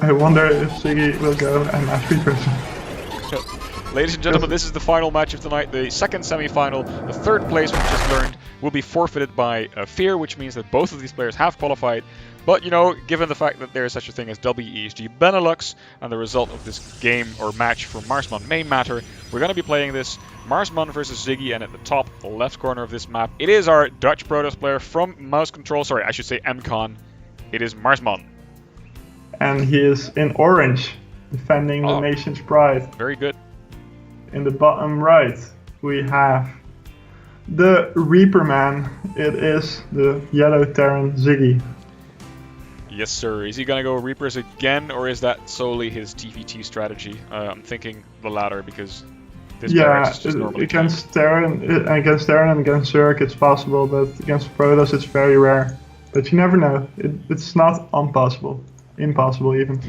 I wonder if Ziggy will go and match me person. Ladies and gentlemen, this is the final match of the night, the second semi-final. The third place, we just learned, will be forfeited by Fear, which means that both of these players have qualified. But, you know, given the fact that there is such a thing as WESG Benelux, and the result of this game or match for Marsman may matter, we're going to be playing this Marsman versus Ziggy, and at the top left corner of this map, it is our Dutch Protoss player from Mouse Control, sorry, I should say MCon. It is Marsman. And he is in orange, defending the nation's pride. Very good. In the bottom right, we have the Reaper Man. It is the yellow Terran Ziggy. Yes, sir. Is he going to go Reapers again, or is that solely his TVT strategy? I'm thinking the latter, because this barracks is just normally against Terran and against Zerg it's possible, but against Protoss it's very rare. But you never know. It's not impossible. Impossible even.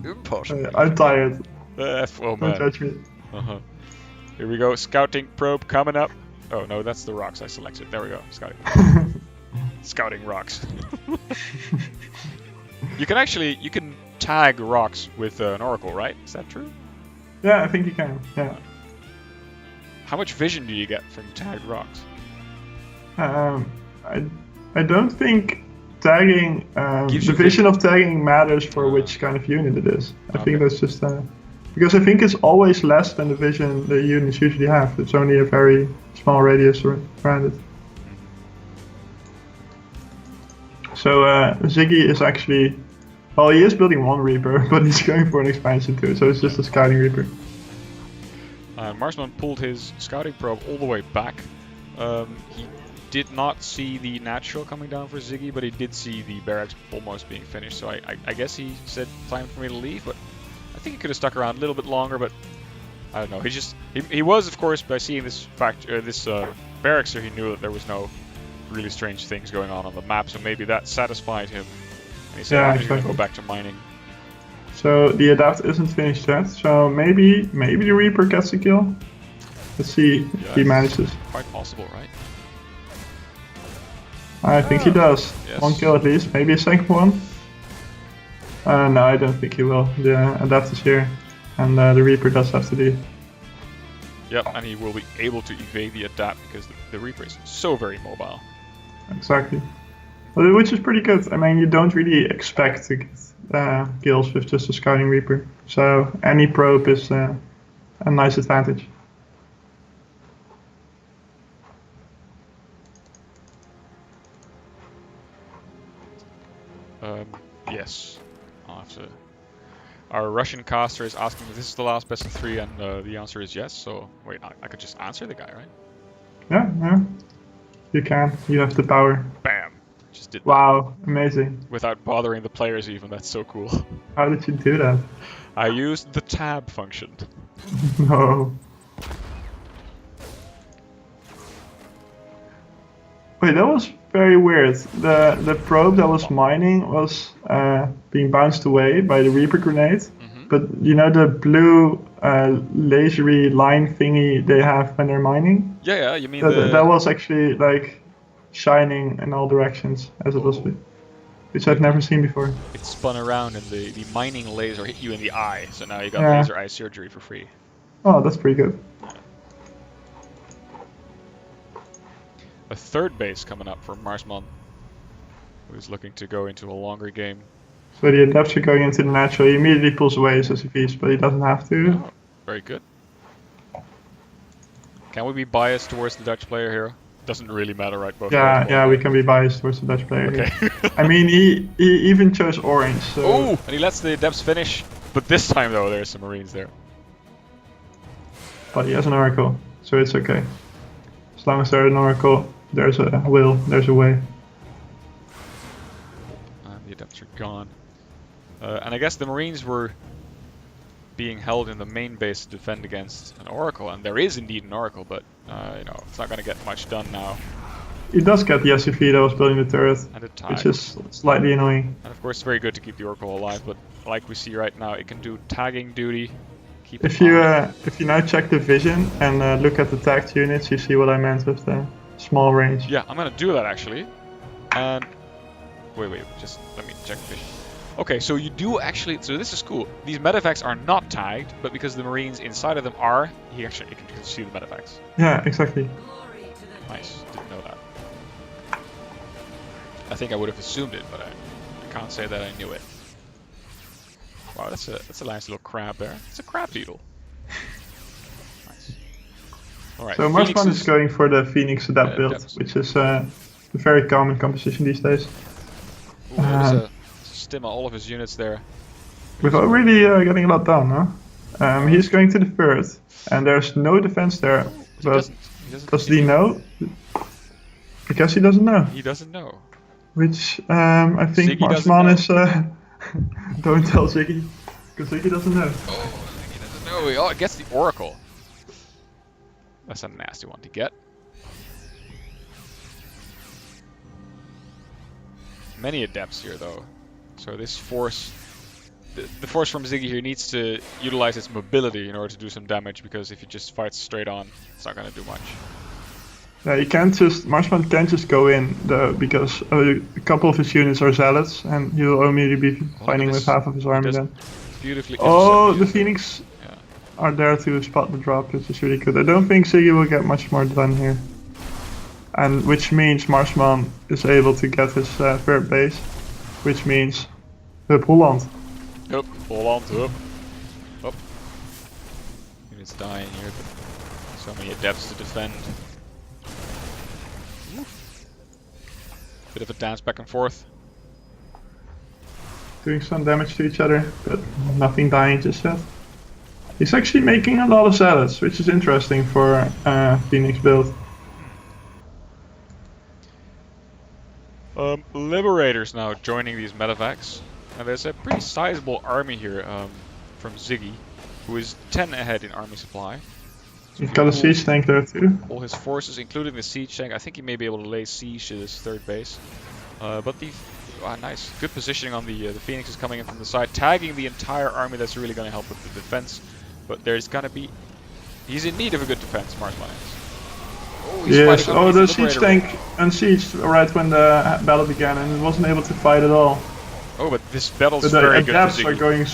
Impossible. I'm tired. Oh man. Don't judge me. Here we go. Scouting probe coming up. Oh no, that's the rocks I selected. There we go. Scouting. Scouting rocks. You can tag rocks with an oracle, right? Is that true? Yeah, I think you can. Yeah. How much vision do you get from tagged rocks? I don't think tagging the vision of tagging matters for which kind of unit it is. I think that's just because I think it's always less than the vision the units usually have. It's only a very small radius around it. So Ziggy is actually, well, he is building one Reaper, but he's going for an expansion too. So it's just a scouting Reaper. Marsman pulled his scouting probe all the way back. He did not see the natural coming down for Ziggy, but he did see the barracks almost being finished. So I guess he said time for me to leave, but I think he could have stuck around a little bit longer. But I don't know. He was, of course, by seeing this barracks here, he knew that there was no really strange things going on the map. So maybe that satisfied him, and he said, "I'm going to go back to mining." So the adapt isn't finished yet. So maybe the Reaper gets the kill. Let's see if he manages. Quite possible, right? I think he does. Yes. One kill at least, maybe a second one. No, I don't think he will. The adapt is here, and the Reaper does have to leave. Yep, and he will be able to evade the adapt because the Reaper is so very mobile. Exactly. Well, which is pretty good. I mean, you don't really expect to get kills with just a scouting Reaper. So any probe is a nice advantage. Yes. I'll have to. Our Russian caster is asking if this is the last best of 3, and the answer is yes. So wait, I could just answer the guy, right? Yeah. You can. You have the power. Bam! Just did. Wow, amazing. Without bothering the players even. That's so cool. How did you do that? I used the tab function. No. Wait, that was very weird. The probe that was mining was being bounced away by the Reaper grenade. But you know the blue lasery line thingy they have when they're mining? Yeah, you mean that was actually like shining in all directions as it was, which I've never seen before. It spun around and the mining laser hit you in the eye, so now you got laser eye surgery for free. Oh, that's pretty good. A third base coming up for Marsman, who's looking to go into a longer game. So the adapts are going into the natural. He immediately pulls away his SCVs, but he doesn't have to. Oh, very good. Can we be biased towards the Dutch player here? Doesn't really matter, right? Both yeah, we can be biased towards the Dutch player. Okay. Here. I mean, he even chose orange. So. Oh, and he lets the adepts finish. But this time, though, there's some Marines there. But he has an oracle, so it's okay. As long as there's an oracle, there's a will, there's a way. And the adepts are gone. And I guess the Marines were being held in the main base to defend against an oracle, and there is indeed an oracle, but you know, it's not going to get much done now. He does get the SCV that was building the turret, which is slightly annoying. And of course, it's very good to keep the oracle alive, but like we see right now, it can do tagging duty. If you now check the vision and look at the tagged units, you see what I meant with the small range. Yeah, I'm going to do that actually. And wait, just let me check the vision. Okay, so you do actually. So this is cool. These medevacs are not tagged, but because the Marines inside of them are, you can see the medevacs. Yeah, exactly. Nice. Didn't know that. I think I would have assumed it, but I can't say that I knew it. Wow, that's a nice little crab there. It's a crab beetle. Nice. All right. So Marsman is going for the Phoenix Adept build, which is a very common composition these days. Ooh, stim all of his units there. Without really getting a lot done, huh? He's going to the third, and there's no defense there. But does he know? I guess he doesn't know. He doesn't know. Which I think Ziggy Marsman is. Don't tell Ziggy, because Ziggy doesn't know. Oh, Ziggy doesn't know. Oh, it gets the Oracle. That's a nasty one to get. Many adepts here, though. So this force, the force from Ziggy here needs to utilize its mobility in order to do some damage, because if it just fights straight on, it's not going to do much. Yeah, you can't just, Marsman can't just go in, though, because a couple of his units are zealots, and he'll only be fighting with half of his army then. Beautifully. Oh, the Phoenix are there to spot the drop, which is really good. I don't think Ziggy will get much more done here. And which means Marsman is able to get his third base, which means Hup Holland. Hup Holland, hup. Up. Units dying here, but so many adepts to defend. Bit of a dance back and forth. Doing some damage to each other, but nothing dying just yet. He's actually making a lot of zealots, which is interesting for Phoenix build. Liberators now joining these medevacs. And there's a pretty sizable army here from Ziggy, who is 10 ahead in army supply. So He's got a siege tank there too. All his forces, including the siege tank. I think he may be able to lay siege to this third base. But the nice, good positioning on the Phoenix is coming in from the side, tagging the entire army. That's really going to help with the defense. But there's gonna be, he's in need of a good defense, Marsman is. Oh, yes, the siege tank unsieged right when the battle began, and it wasn't able to fight at all. Oh, but this battle's very good. The adepts are doing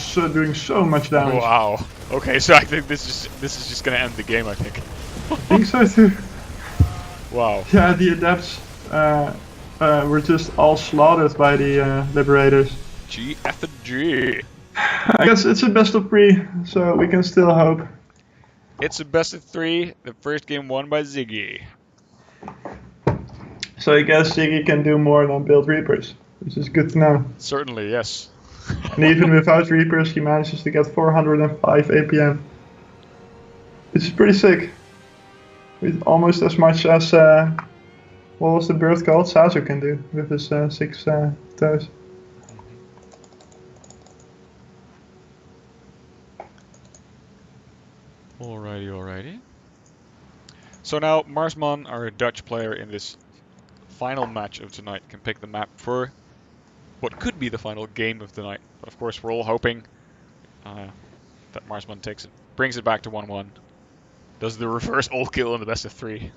so much damage. Wow. Okay, so I think this is just gonna end the game. I think. I think so too. Wow. Yeah, the adepts were just all slaughtered by the liberators. G F and G. I guess it's a best of 3, so we can still hope. It's a best of 3. The first game won by Ziggy. So I guess Ziggy can do more than build Reapers, which is good to know. Certainly, yes. And even without Reapers, he manages to get 405 APM. Which is pretty sick. With almost as much as, what was the bird called? Sazo can do with his 6 toes. Alrighty. So now Marsman, our Dutch player in this final match of tonight, can pick the map for what could be the final game of the night. But of course, we're all hoping that Marsman takes it, brings it back to 1-1, does the reverse all kill in the best of 3.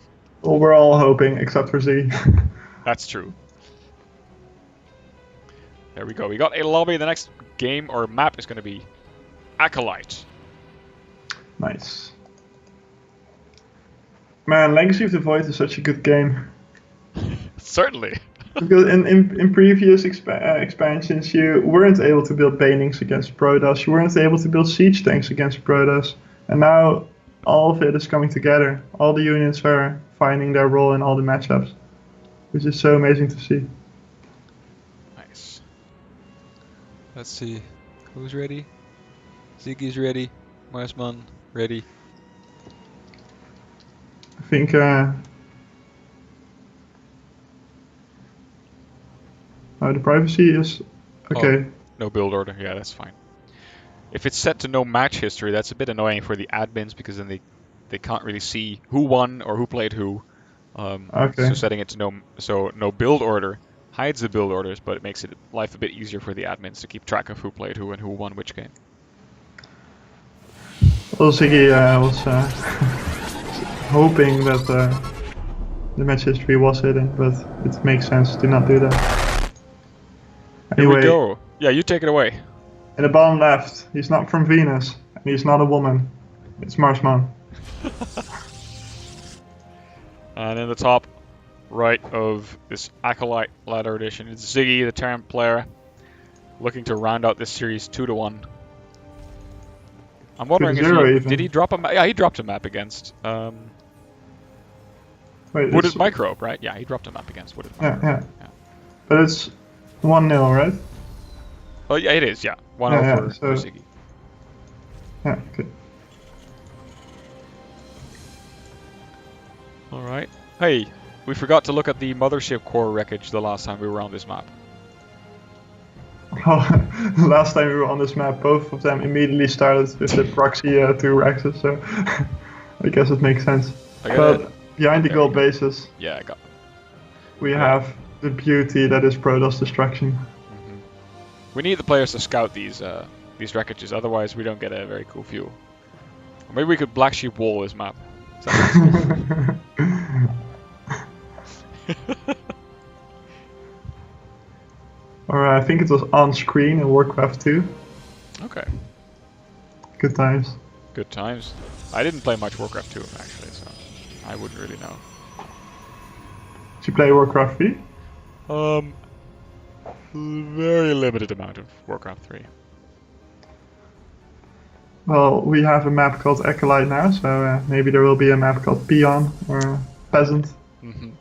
Well, we're all hoping, except for Z. That's true. There we go. We got a lobby. The next game or map is going to be Acolyte. Nice. Man, Legacy of the Void is such a good game. Certainly. Because in previous expansions, you weren't able to build Banings against Protoss, you weren't able to build Siege Tanks against Protoss, and now all of it is coming together. All the units are finding their role in all the matchups, which is so amazing to see. Nice. Let's see. Who's ready? Ziggy's ready. Marsman ready. I think the privacy is okay. Oh, no build order. Yeah, that's fine. If it's set to no match history, that's a bit annoying for the admins, because then they can't really see who won or who played who. Okay. So setting it to no build order hides the build orders, but it makes life a bit easier for the admins to keep track of who played who and who won which game. Well, Ziggy was hoping that the match history was hidden, but it makes sense to not do that. Here we Anyway, go. Yeah, you take it away. In the bottom left, he's not from Venus, and he's not a woman. It's Marsman. And in the top right of this Acolyte ladder edition, it's Ziggy, the Terran player, looking to round out this series 2-1. I'm wondering if did he drop a map? Yeah, he dropped a map against Wooded Microbe, right? Yeah, he dropped a map against Wooded Microbe. Yeah. But it's 1-0, right? Oh yeah, it is. Yeah, 1-0 for Ziggy. Yeah. Okay. All right. Hey, we forgot to look at the mothership core wreckage the last time we were on this map. Well, last time we were on this map, both of them immediately started with the proxy 2 Rexes, so I guess it makes sense. But behind the gold bases, yeah, I got. We have the beauty that is Protoss destruction. Mm-hmm. We need the players to scout these wreckages, otherwise we don't get a very cool view. Or maybe we could black sheep wall this map. Alright, I think it was on screen in Warcraft 2. Okay. Good times. Good times. I didn't play much Warcraft 2 actually, so I wouldn't really know. Did you play Warcraft 3? Very limited amount of Warcraft 3. Well, we have a map called Acolyte now, so maybe there will be a map called Peon or Peasant. Mm-hmm.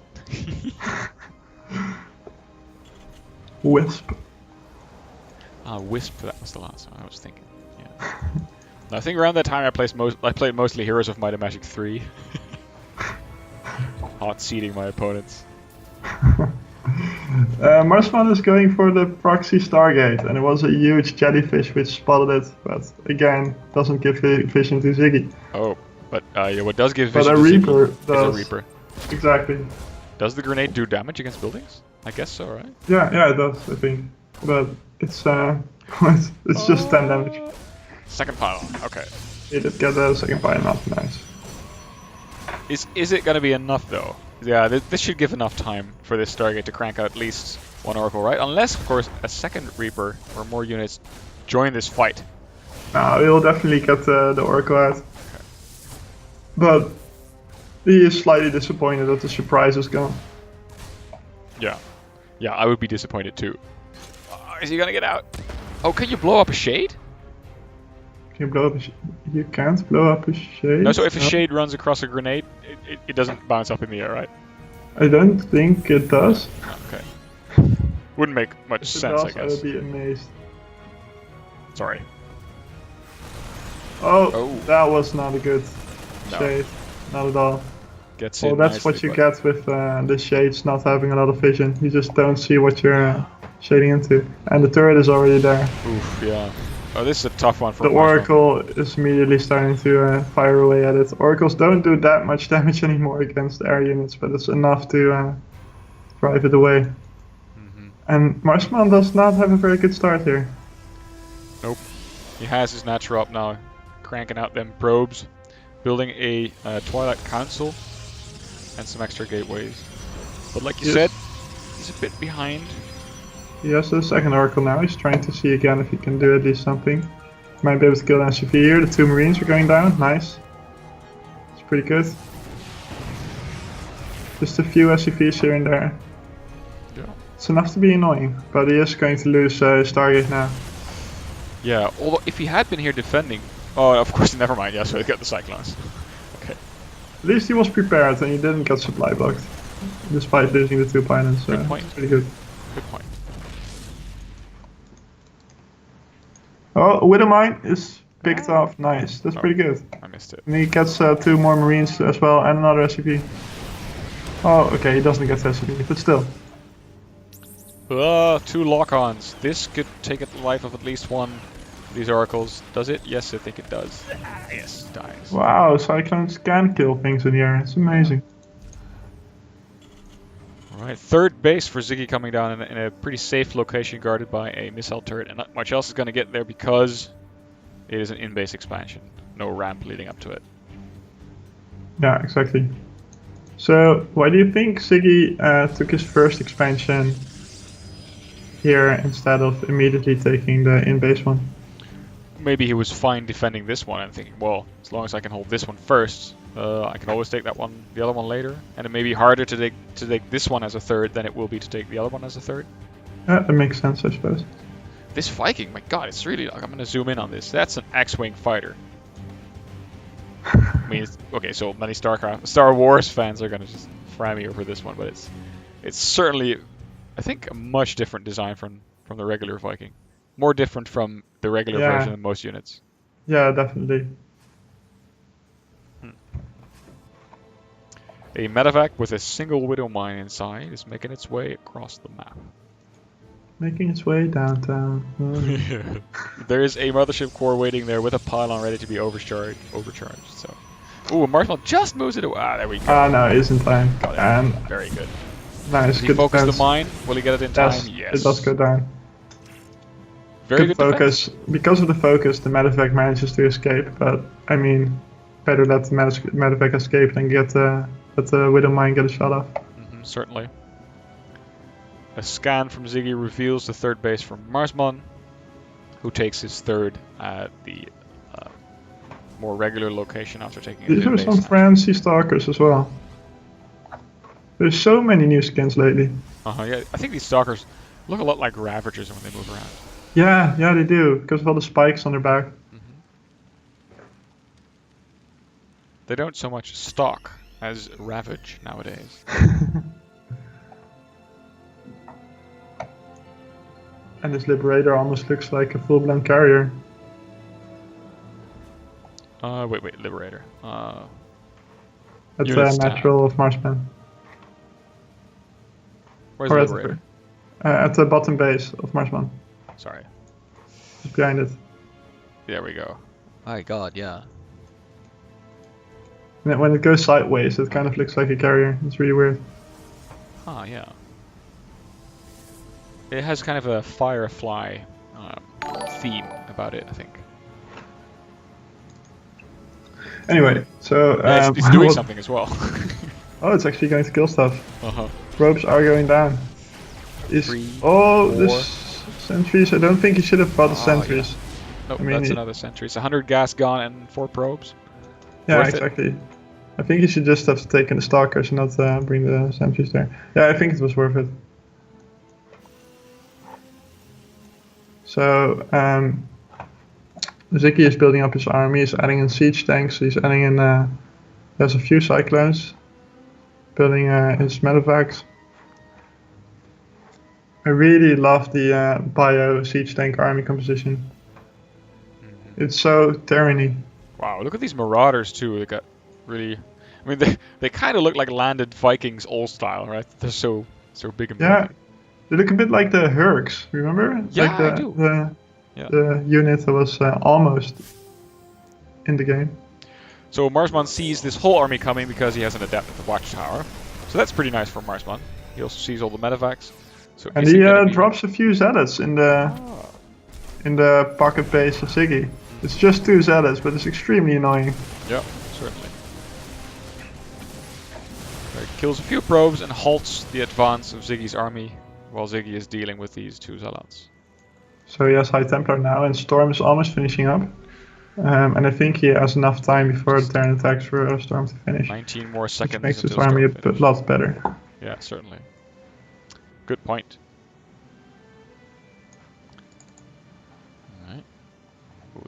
Wisp. Wisp, that was the last one I was thinking. Yeah. I think around that time I played mostly Heroes of Might and Magic 3. Hot seating my opponents. Marsman is going for the proxy Stargate, and it was a huge jellyfish which spotted it, but again, doesn't give vision to Ziggy. Oh, but what does give vision to Ziggy is a Reaper. Exactly. Does the grenade do damage against buildings? I guess so, right? Yeah, it does, I think. But it's it's just 10 damage. Second pile, okay. He did get a second pile off, nice. Is it gonna be enough though? Yeah, this should give enough time for this Stargate to crank out at least one Oracle, right? Unless, of course, a second Reaper or more units join this fight. No, we'll definitely get the Oracle out. Okay. But he is slightly disappointed that the surprise is gone. Yeah. Yeah, I would be disappointed too. Is he gonna get out? Oh, can you blow up a shade? Can you blow up a You can't blow up a shade? No, so if a shade runs across a grenade, it doesn't bounce up in the air, right? I don't think it does. Okay. Wouldn't make much sense, I guess. I would be amazed. Sorry. Oh, that was not a good shade. Not at all. Gets well, that's what you get with the shades not having a lot of vision. You just don't see what you're shading into. And the turret is already there. Oof, yeah. Oh, this is a tough one for the Oracle is immediately starting to fire away at it. Oracles don't do that much damage anymore against air units, but it's enough to drive it away. Mm-hmm. And Marsman does not have a very good start here. Nope. He has his natural up now, cranking out them probes, building a Twilight Council, and some extra gateways. But like you said, he's a bit behind. He has the second Oracle now. He's trying to see again if he can do at least something. Might be able to kill an SCV here. The 2 Marines are going down. Nice. It's pretty good. Just a few SCVs here and there. Yeah. It's enough to be annoying, but he is going to lose Stargate now. Yeah, although if he had been here defending... Oh, of course, never mind. Yeah, so he got the Cyclones. Okay. At least he was prepared and he didn't get supply blocked. Despite losing the 2 pilots. Good point. Pretty good. Good point. Oh, Widowmine is picked off. Nice. That's pretty good. I missed it. And he gets 2 more Marines as well and another SCP. Oh, okay. He doesn't get SCP, but still. 2 lock-ons. This could take the life of at least one of these Oracles. Does it? Yes, I think it does. Yes, it dies. Wow, Cyclones can kill things in the air. It's amazing. Alright, 3rd base for Ziggy coming down in a pretty safe location guarded by a missile turret, and not much else is going to get there because it is an in-base expansion. No ramp leading up to it. Yeah, exactly. So, why do you think Ziggy took his first expansion here instead of immediately taking the in-base one. Maybe he was fine defending this one and thinking, well, as long as I can hold this one first, I can always take that one, the other one later. And it may be harder to take this one as a third than it will be to take the other one as a third. That makes sense, I suppose. This Viking, my god, it's really like, I'm going to zoom in on this. That's an X-Wing fighter. I mean, okay, so many Star Wars fans are going to just fry me over this one, but it's certainly, I think, a much different design from the regular Viking. More different from the regular version of most units. Yeah, definitely. A medevac with a single Widow mine inside is making its way across the map. Making its way downtown. There is a mothership core waiting there with a pylon ready to be overcharged. So, ooh, Marsman just moves it away. Ah, there we go. Ah, no, it isn't time. Got it. Very good. Nice. Does he focus the mine? Will he get it in time? Yes. It does go down. Very good focus. Defense. Because of the focus, the medevac manages to escape. But I mean, better let the medevac escape than let the Widow mine get a shot off. Certainly. A scan from Ziggy reveals the third base from Marsman, who takes his third at the more regular location after taking These are some fancy stalkers as well. There's so many new skins lately. Yeah, I think these stalkers look a lot like Ravagers when they move around. Yeah, they do, because of all the spikes on their back. They don't so much stalk as ravage nowadays. And this Liberator almost looks like a full-blown carrier. Wait, Liberator. That's a natural of Marsman. Where's the Liberator? At the bottom base of Marsman. Sorry. Just behind it. There we go. My god, yeah. And when it goes sideways, it kind of looks like a carrier. It's really weird. Yeah. It has kind of a Firefly theme about it, I think. Anyway, so... it's doing something as well. Oh, it's actually going to kill stuff. Probes are going down. This sentries, I don't think he should have bought the sentries. Yeah. Nope, that's another sentry. It's 100 gas gone and 4 probes. Yeah, exactly. I think he should just have taken the stalkers and not bring the sentries there. Yeah, I think it was worth it. So, Ziggy is building up his army, he's adding in siege tanks, he's adding in, there's a few cyclones, building his medevacs. I really love the bio siege tank army composition. It's so tyranny. Wow, look at these marauders too, they got really, I mean they kind of look like landed Vikings old style, right? They're so big and yeah. They look a bit like the Hurks, remember? Yeah, like I do. The unit that was almost in the game. So Marsman sees this whole army coming because he has an adept at the watchtower. So that's pretty nice for Marsman. He also sees all the medevacs. So and he drops a few zealots in the pocket base of Ziggy. It's just 2 zealots, but it's extremely annoying. Yeah, certainly. He kills a few probes and halts the advance of Ziggy's army while Ziggy is dealing with these 2 zealots. So he has High Templar now, and Storm is almost finishing up. And I think he has enough time before the Terran attacks for Storm to finish. 19 more seconds. Which makes his army a lot better. Yeah, certainly. Good point. Alright.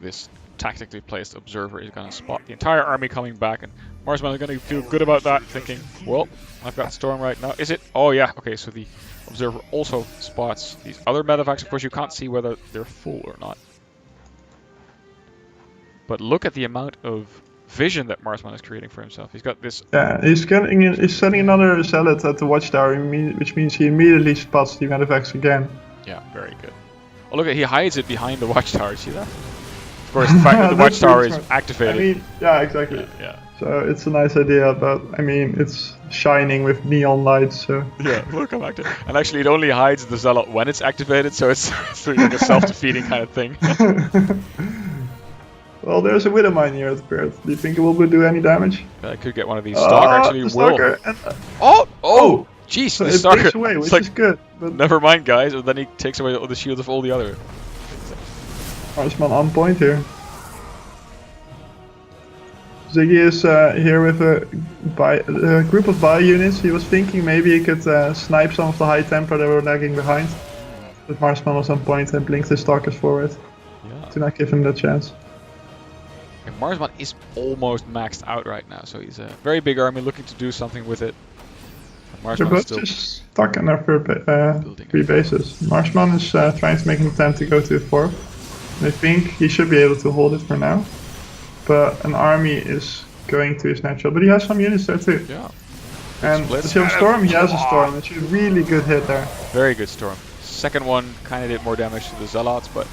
This tactically placed observer is going to spot the entire army coming back, and Marsman is going to feel good about that, thinking, well, I've got Storm right now. Is it? Oh yeah, okay, so the observer also spots these other medevacs. Of course, you can't see whether they're full or not. But look at the amount of vision that Marsman is creating for himself. He's got this... Yeah, he's setting another zealot at the watchtower, which means he immediately spots the medevacs again. Yeah, very good. Oh, look, he hides it behind the watchtower. See that? Of course, the fact that the watchtower is activated. I mean, yeah, exactly. Yeah. So it's a nice idea, but I mean, it's shining with neon lights, so... Yeah, we'll come back to it. And actually, it only hides the zealot when it's activated, so it's like a self-defeating kind of thing. Well, there's a Widow mine here at the pit. Do you think it will do any damage? I could get one of these. Stalker actually will. Stalker. Oh! Jeez, So the it Stalker. takes away, It's which like, is good. But never mind, guys. And then he takes away all the shields of all the other. Marsman on point here. Ziggy is here with a group of bio units. He was thinking maybe he could snipe some of the high Templar that were lagging behind. But Marsman was on point and blinked his Stalkers forward. Yeah. To not give him that chance. And Marsman is almost maxed out right now, so he's a very big army looking to do something with it. They're both still just stuck in their three bases. Marsman is trying to make an attempt to go to the fourth. I think he should be able to hold it for now. But an army is going to his natural. But he has some units there too. Yeah. And does he have a storm? He has a storm. It's a really good hit there. Very good storm. Second one kind of did more damage to the Zealots, but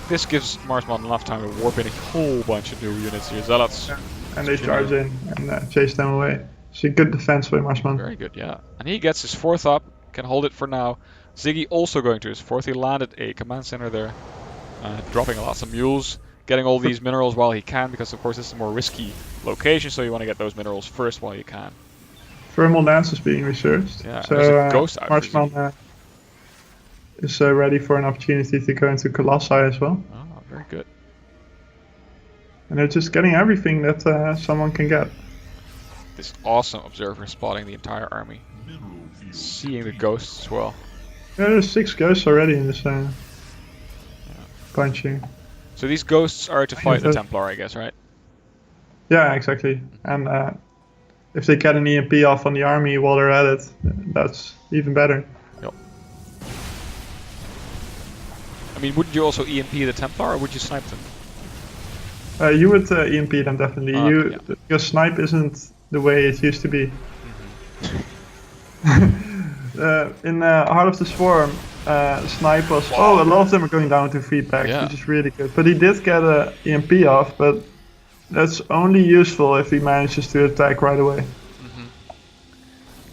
this gives Marsman enough time to warp in a whole bunch of new units here. Zealots. Yeah. And they charge in and chase them away. It's a good defense by Marsman. Very good, yeah. And he gets his fourth up, can hold it for now. Ziggy also going to his fourth. He landed a command center there, dropping lots of mules, getting all these minerals while he can, because of course this is a more risky location, so you want to get those minerals first while you can. Thermal lance is being researched. Yeah, so there's a ghost out Marsman is ready for an opportunity to go into Colossi as well. Oh, very good. And they're just getting everything that someone can get. This awesome observer spotting the entire army. Seeing the ghosts as well. Yeah, there's 6 ghosts already in this punching. So these ghosts are to fight the Templar, I guess, right? Yeah, exactly. And if they get an EMP off on the army while they're at it, that's even better. Yep. I mean, wouldn't you also EMP the Templar, or would you snipe them? You would EMP them definitely. Yeah. Because snipe isn't the way it used to be. In Heart of the Swarm, snipe was. Oh, a lot of them are going down to feedback, which is really good. But he did get a EMP off, but that's only useful if he manages to attack right away.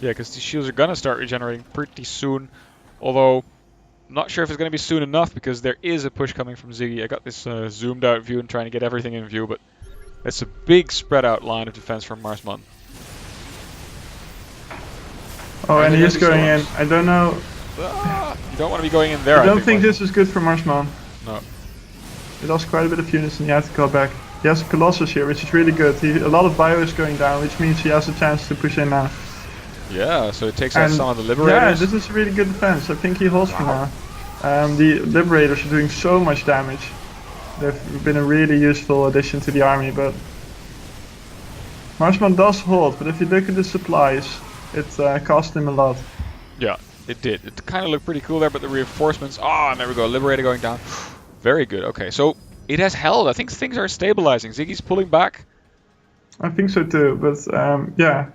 Yeah, because the shields are gonna start regenerating pretty soon. Although, not sure if it's gonna be soon enough, because there is a push coming from Ziggy. I got this zoomed out view and trying to get everything in view, but it's a big spread out line of defense from Marsman. Oh, and he is going in. I don't know. You don't want to be going in there. I don't think this is good for Marsman. No. He lost quite a bit of units and he had to go back. He has a Colossus here, which is really good. A lot of bio is going down, which means he has a chance to push in now. Yeah, so it takes out some of the Liberators. Yeah, this is a really good defense. I think he holds for now. The Liberators are doing so much damage. They've been a really useful addition to the army, but Marsman does hold, but if you look at the supplies, it cost him a lot. Yeah, it did. It kind of looked pretty cool there, but the reinforcements... Ah, there we go. Liberator going down. Very good. Okay, so it has held. I think things are stabilizing. Ziggy's pulling back. I think so too, but yeah.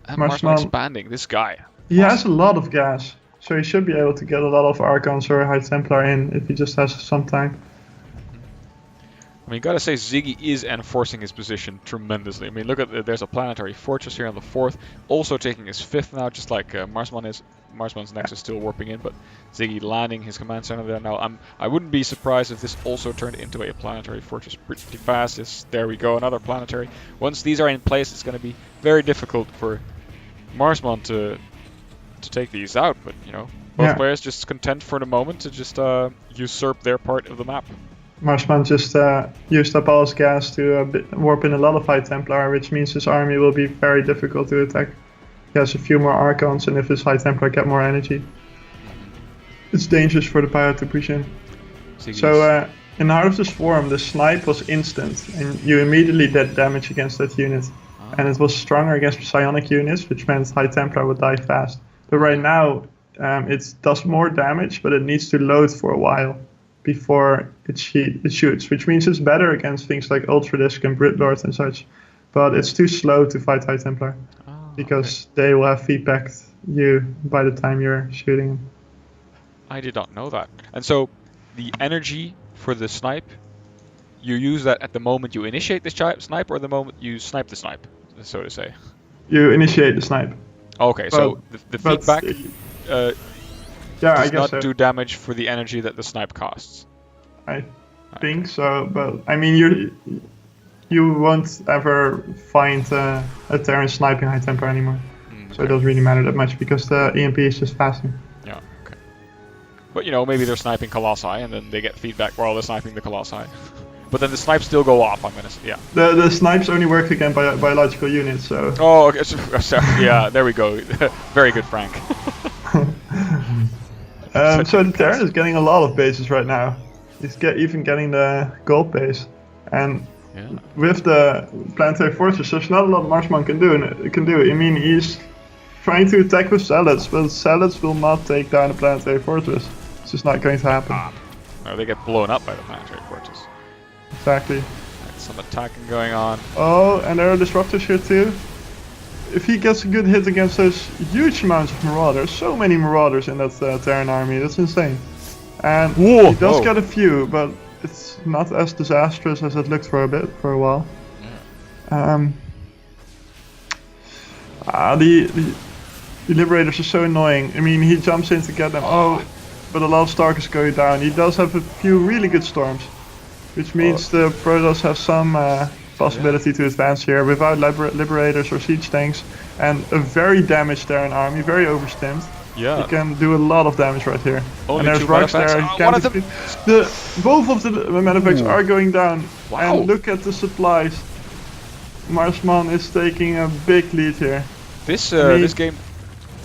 And Marsman expanding. This guy. He has a lot of gas, so he should be able to get a lot of Archons or High Templar in if he just has some time. I mean, gotta say, Ziggy is enforcing his position tremendously. I mean, look at there's a planetary fortress here on the 4th, also taking his 5th now, just like Marsman is. Marsman's next is still warping in, but Ziggy landing his command center there now. I wouldn't be surprised if this also turned into a planetary fortress pretty fast. There we go, another planetary. Once these are in place, it's going to be very difficult for Marsman to take these out, but you know, both players just content for the moment to just usurp their part of the map. Marsman just used up all his gas to warp in a lot of High Templar, which means his army will be very difficult to attack. He has a few more Archons, and if his High Templar get more energy, it's dangerous for the pirate to push in. So in Heart of the Swarm, the snipe was instant, and you immediately did damage against that unit. And it was stronger against psionic units, which meant High Templar would die fast. But right now, it does more damage, but it needs to load for a while before it shoots, which means it's better against things like Ultradisk and Britlord and such. But it's too slow to fight High Templar, because they will have feedbacked you by the time you're shooting them. I did not know that. And so, the energy for the snipe, you use that at the moment you initiate the snipe, or the moment you snipe the snipe, so to say? You initiate the snipe. Okay, so the feedback does not do damage for the energy that the snipe costs. I think so, but I mean, you won't ever find a Terran sniping High Templar anymore. So it doesn't really matter that much because the EMP is just faster. Yeah, okay. But you know, maybe they're sniping Colossi and then they get feedback while they're sniping the Colossi. But then the snipes still go off, I'm gonna say, yeah. The snipes only work against biological units, so... Oh, okay, so, yeah, there we go. Very good, Frank. So the Terran is getting a lot of bases right now. He's even getting the gold base. And with the planetary fortress, there's not a lot Marsman can do. I mean, he's trying to attack with salads, but salads will not take down the planetary fortress. It's just not going to happen. No, they get blown up by the planetary fortress. Exactly. Right, some attacking going on. Oh, and there are disruptors here too. If he gets a good hit against those huge amounts of marauders, so many marauders in that Terran army, that's insane. And he does get a few, but it's not as disastrous as it looked for a while. Yeah. The Liberators are so annoying. I mean, he jumps in to get them. Oh, but a lot of Starkers go down. He does have a few really good storms, which means the Protoss have some possibility to advance here without Liberators or Siege Tanks and a very damaged Terran army, very overstimmed. Yeah. You can do a lot lot of here. Only and there's rocks there. Both of the Medavacs are going down. Wow. And look at the supplies. Marsman is taking a big lead here. This game.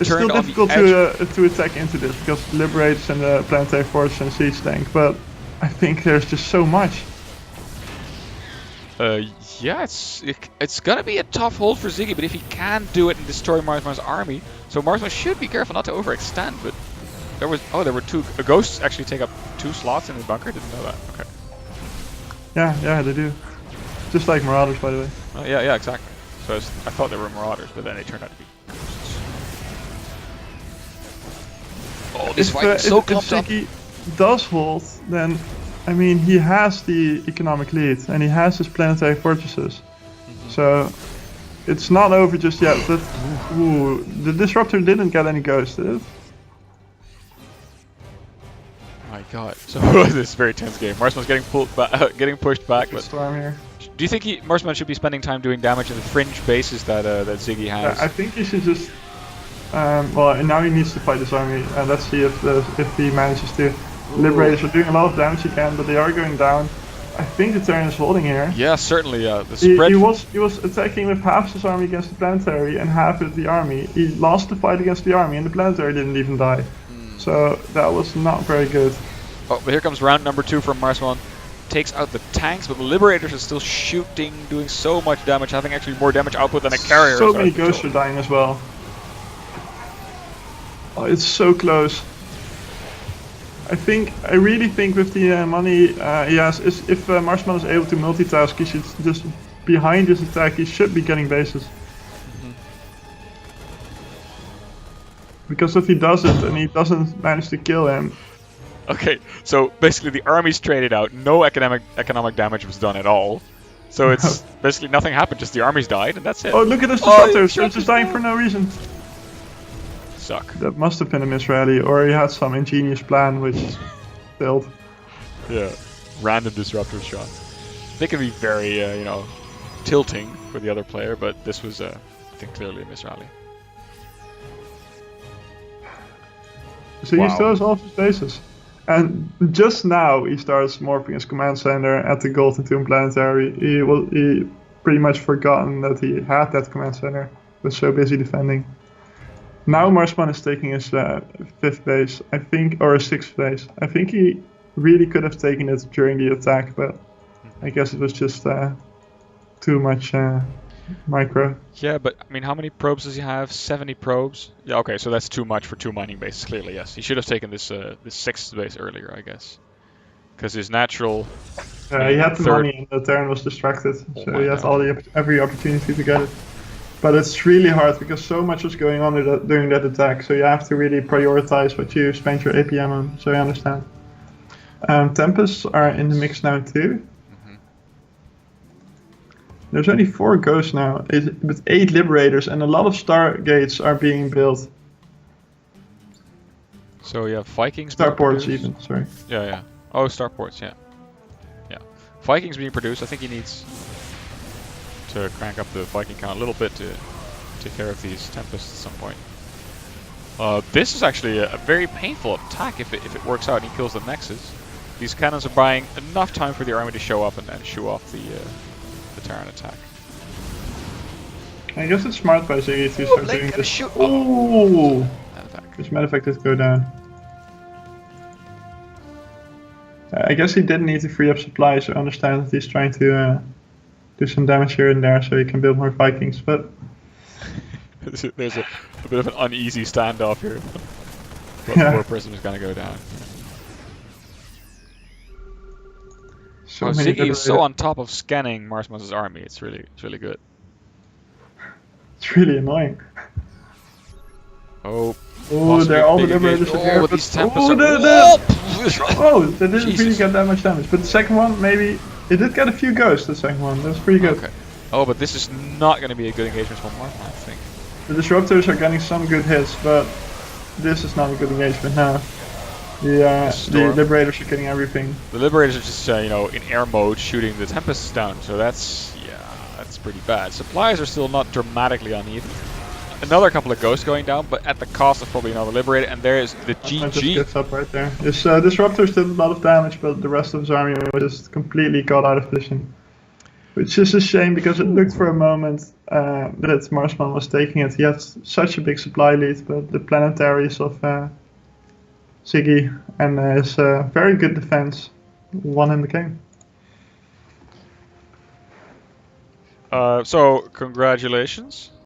It's still difficult to attack into this because Liberators and the Planetary Force and Siege Tank, but I think there's just so much. Yeah, it's gonna be a tough hold for Ziggy, but if he can do it and destroy Marsman's army, so Marsman should be careful not to overextend. But there were two ghosts actually take up 2 slots in his bunker. Didn't know that. Okay. Yeah, they do. Just like Marauders, by the way. Oh, yeah, exactly. So I thought they were Marauders, but then they turned out to be ghosts. Oh, this fight is so clumped up. If Ziggy does hold, then I mean, he has the economic lead and he has his planetary fortresses. So it's not over just yet. But the disruptor didn't get any ghosts, did it? My God! So this is a very tense game. Marsman's getting pushed back. But storm here. Do you think Marsman should be spending time doing damage in the fringe bases that Ziggy has? I think he should just. Well, and now he needs to fight this army. Let's see if he manages to. Liberators are doing a lot of damage again, but they are going down. I think the Terran is holding here. Yeah, certainly. The spread. He was attacking with half his army against the planetary and half with the army. He lost the fight against the army, and the planetary didn't even die. So that was not very good. Oh, but here comes round number 2 from Marsman. Takes out the tanks, but the Liberators are still shooting, doing so much damage, having actually more damage output than a carrier. So many ghosts are dying as well. Oh, it's so close. I really think with the money he has, if Marsman is able to multitask, he should just, behind his attack, he should be getting bases. Because if he does it and he doesn't manage to kill him. Okay, so basically the army's traded out, no economic damage was done at all. So it's basically nothing happened, just the army's died and that's it. Oh, look at this disruptors, they're just dying for no reason. Suck. That must have been a misrally, or he had some ingenious plan which failed. Yeah, random disruptor shots. They can be very, tilting for the other player, but this was, I think, clearly a misrally. So he still has all of his bases. And just now he starts morphing his command center at the Golden Tomb Planetary. He pretty much forgotten that he had that command center. Was so busy defending. Now Marsman is taking his 5th base, I think, or 6th base. I think he really could have taken it during the attack, but I guess it was just too much micro. Yeah, but I mean, how many probes does he have? 70 probes? Yeah, okay, so that's too much for 2 mining bases, clearly, yes. He should have taken this 6th base earlier, I guess. Because his natural... he had the money and the Terran was distracted, so he had every opportunity to get it. But it's really hard because so much was going on during that attack, so you have to really prioritize what you spend your APM on, so I understand. Tempests are in the mix now too. There's only 4 ghosts now, with 8 Liberators, and a lot of Stargates are being built. So you have Vikings. Starports even, sorry. Yeah. Oh, Starports, yeah. Vikings being produced, I think he needs to crank up the Viking count a little bit to take care of these Tempests at some point. This is actually a very painful attack if it works out and he kills the Nexus. These cannons are buying enough time for the army to show up and shoo off the Terran attack. I guess it's smart by Ziggy to start doing this. Shoot. Oh! This med effect did go down. I guess he did need to free up supplies, so I understand that he's trying to do some damage here and there so he can build more Vikings, but... There's a bit of an uneasy standoff here. But yeah. The poor person is going to go down. Ziggy is so on top of scanning Marsman's army, it's really good. It's really annoying. Oh, they're all the Liberators are here. These Tempests they didn't really get that much damage. But the second one, maybe, it did get a few ghosts, the second one. That was pretty good. Okay. Oh, but this is not going to be a good engagement for Marsman, I think. The Disruptors are getting some good hits, but this is not a good engagement now. The Liberators are getting everything. The Liberators are just, in air mode shooting the Tempests down, so that's pretty bad. Supplies are still not dramatically uneven. Another couple of ghosts going down, but at the cost of probably another Liberator, and there is the GG. Just gets up right there. This Disruptors did a lot of damage, but the rest of his army was just completely got out of position. Which is a shame, because it looked for a moment that Marsman was taking it. He had such a big supply lead, but the Planetaries of Ziggy and his very good defense won him the game. So, congratulations.